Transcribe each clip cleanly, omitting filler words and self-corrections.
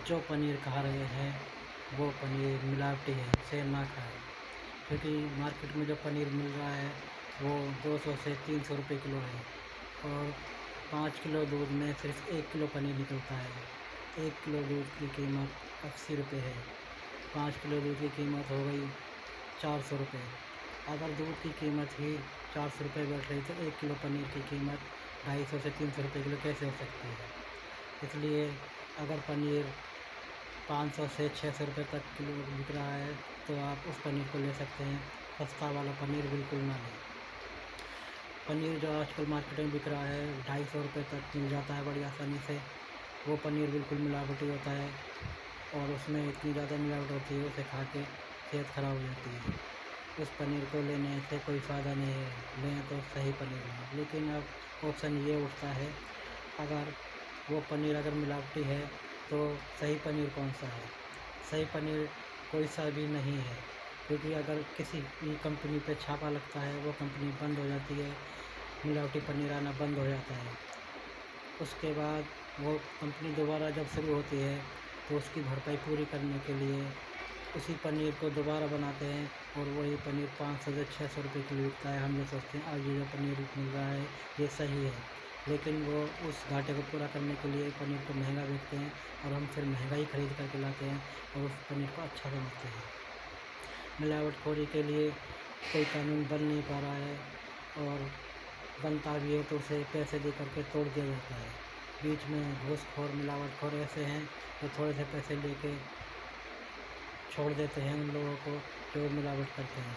जो पनीर खा रहे हैं वो पनीर मिलावटी है, इसे ना खाएं। क्योंकि मार्केट में जो पनीर मिल रहा है वो 200 से 300 रुपये किलो है और 5 किलो दूध में सिर्फ 1 किलो पनीर निकलता है। 1 किलो दूध की कीमत 80 रुपये है। 5 किलो दूध की कीमत हो गई 400 रुपये। अगर दूध की कीमत ही 400 रुपये बढ़ रही तो 1 किलो पनीर की कीमत 250 से 300 रुपये किलो कैसे हो सकती है। इसलिए अगर पनीर 500 से 600 रुपये तक किलो बिक रहा है तो आप उस पनीर को ले सकते हैं। सस्ता वाला पनीर बिल्कुल ना लें। पनीर जो आजकल मार्केट में बिक रहा है 250 रुपये तक मिल जाता है बड़ी आसानी से, वो पनीर बिल्कुल मिलावटी होता है और उसमें इतनी ज़्यादा मिलावट होती है उसे खा के सेहत ख़राब हो जाती है। उस पनीर को लेने से कोई फ़ायदा नहीं है, लें तो सही पनीर लें। लेकिन अब ऑप्शन ये उठता है, अगर वो पनीर अगर मिलावटी है तो सही पनीर कौन सा है। सही पनीर कोई सा भी नहीं है, क्योंकि अगर किसी भी कंपनी पे छापा लगता है वो कंपनी बंद हो जाती है, मिलावटी पनीर आना बंद हो जाता है। उसके बाद वो कंपनी दोबारा जब शुरू होती है तो उसकी भरपाई पूरी करने के लिए उसी पनीर को दोबारा बनाते हैं और वही पनीर 500 से 600 रुपये किलो बिकता है। हम ये सोचते हैं आज ये जो पनीर मिल रहा है ये सही है, लेकिन वो उस घाटे को पूरा करने के लिए पनीर को महंगा बेचते हैं और हम फिर महंगा ही खरीद करके लाते हैं और उस पनीर को अच्छा समझते हैं। मिलावटखोरी के लिए कोई कानून बन नहीं पा रहा है और बनता भी है तो उसे पैसे दे करके तोड़ दिया जाता है। बीच में घूसखोर मिलावटखोर ऐसे हैं जो थोड़े से पैसे लेके छोड़ देते हैं उन लोगों को जो मिलावट करते हैं।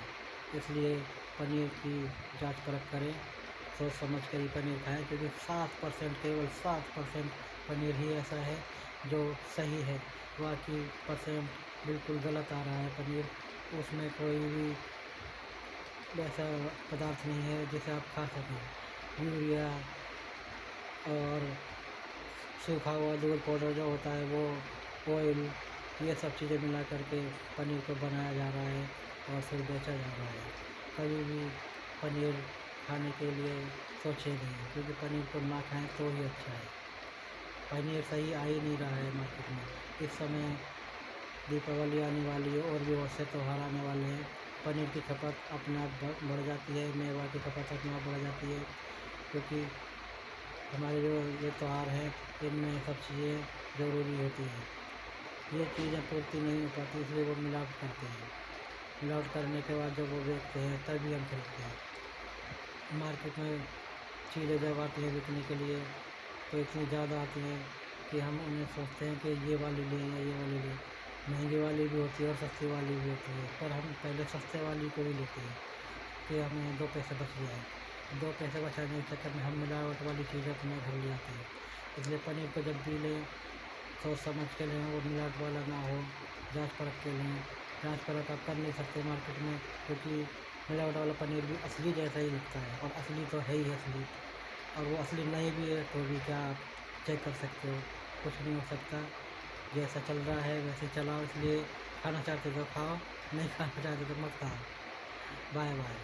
इसलिए पनीर की जांच परख करें, सोच समझ कर ही पनीर खाएं, क्योंकि 7% केवल 7% पनीर ही ऐसा है जो सही है। बाकी परसेंट बिल्कुल गलत आ रहा है पनीर। उसमें कोई भी ऐसा पदार्थ नहीं है जिसे आप खा सकें। यूरिया और सूखा हुआ दूध पाउडर जो होता है वो ऑयल, ये सब चीज़ें मिला करके पनीर को बनाया जा रहा है और फिर बेचा जा रहा है। कभी भी पनीर खाने के लिए सोचे नहीं, क्योंकि पनीर को ना खाएं तो ही अच्छा है। पनीर सही आ ही नहीं रहा है मार्केट में। इस समय दीपावली आने वाली है और भी बहुत से त्यौहार आने वाले हैं। पनीर की खपत अपने आप बढ़ जाती है, मेवा की खपत अपने आप बढ़ जाती है, क्योंकि हमारे जो ये त्यौहार हैं इनमें सब चीज़ें ज़रूरी होती हैं। ये चीज़ें पूर्ति नहीं हो पाती, इसलिए वो मिलावट करते हैं। मिलावट करने के बाद जब वो बेचते हैं तभी हम खरीदते हैं। मार्केट में चीज़ें जब आती हैं बिकने के लिए तो इतनी ज़्यादा आती हैं कि हम उन्हें सोचते हैं कि ये वाली लें या ये वाली लें। महंगी वाली भी होती है और सस्ती वाली भी होती है, पर हम पहले सस्ते वाली को भी लेते हैं कि हमें 2 पैसे बच जाए। 2 पैसे बचाने के चक्कर में हम मिलावट वाली चीज़ें अपने घर ले आते हैं। इसलिए पनीर को जब भी लें सोच समझ के लें, वो मिलावट वाला ना हो, जांच परख के लें। जांच परख आप कर नहीं सकते मार्केट में, क्योंकि मिलावट वाला पनीर भी असली जैसा ही लगता है और असली तो है ही असली। और वो असली नहीं भी है तो भी क्या आप चेक कर सकते हो, कुछ नहीं हो सकता। जैसा चल रहा है वैसे चलाओ। इसलिए खाना चाहते तो खाओ, नहीं खाना चाहते तो मत खाओ। Bye bye.